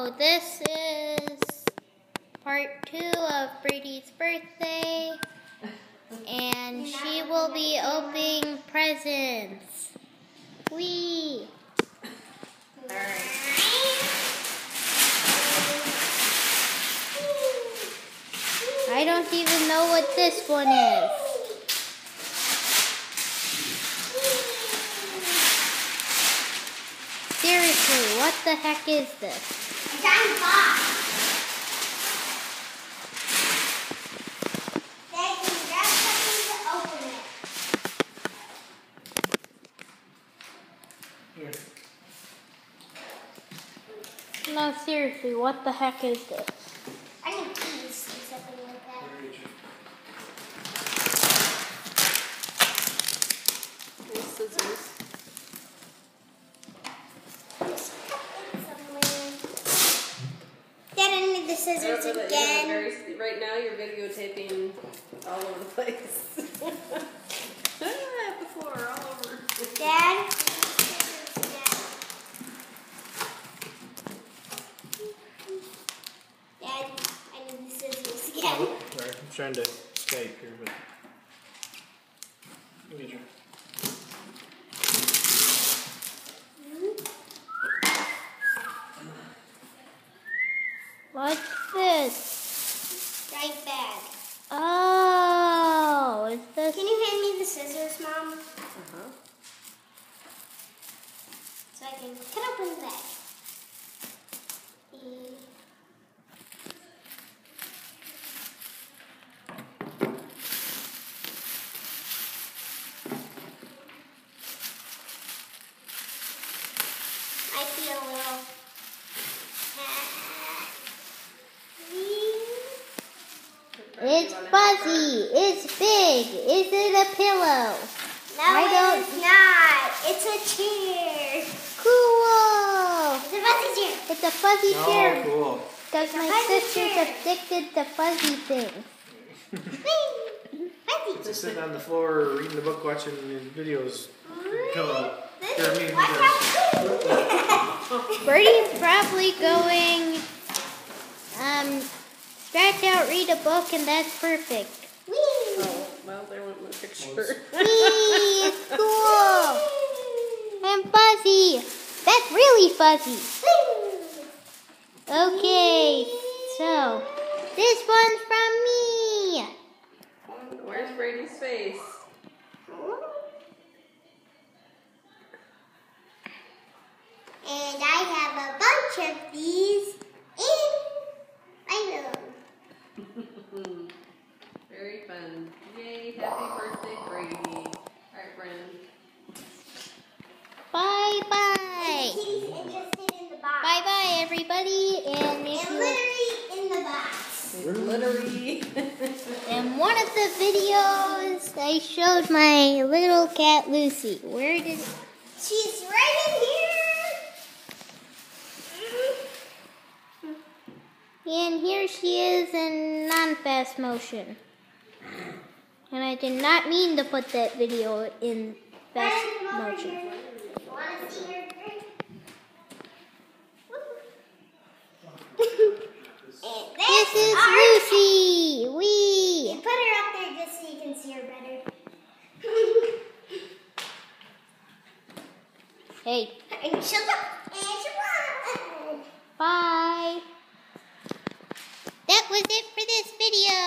So, this is part 2 of Brady's birthday, and she will be opening presents. Whee! I don't even know what this one is. Seriously, what the heck is this? A giant box. Then you grab something to open it. Here. No, seriously, what the heck is this? I need keys or something like that. There's scissors. Dad, I need the scissors again. Right now you're videotaping all over the place. At the floor, all over. Dad? Dad, I need the scissors again. Oh, sorry, I'm trying to Skype here, but. Look at you. What's this? Right bag. Oh, is this? Can you hand me the scissors, Mom? So I can cut open the bag. I feel a little It's fuzzy. It's big. Is it a pillow? No, I don't- it's not. It's a chair. Cool. It's a fuzzy chair. It's a fuzzy chair. Oh, cool. Because It's a my fuzzy sister's chair. addicted to fuzzy things. Fuzzy Just sitting on the floor, reading the book, watching videos. Pillow. This Here, is me, what's me, up. Brady's probably going, scratch out, read a book, and that's perfect. Whee! Oh, well, there went my picture. Whee! It's cool. And fuzzy. That's really fuzzy. Okay, so this one's from me. Where's Brady's face? And I have a bunch of these in my room. Very fun. Yay, happy birthday, Brady. Alright, Brennan. Bye-bye. Kitty's interested in the box. Bye-bye, everybody. And if And you... literally in the box. Glittery. In one of the videos, I showed my little cat Lucy. Where did... She's right in here. And here she is in non-fast motion. And I did not mean to put that video in fast motion. Want to see her? This is Lucy. Wee. Put her up there just so you can see her better. Hey, And she'll go. And she'll run. bye. That was it for this video.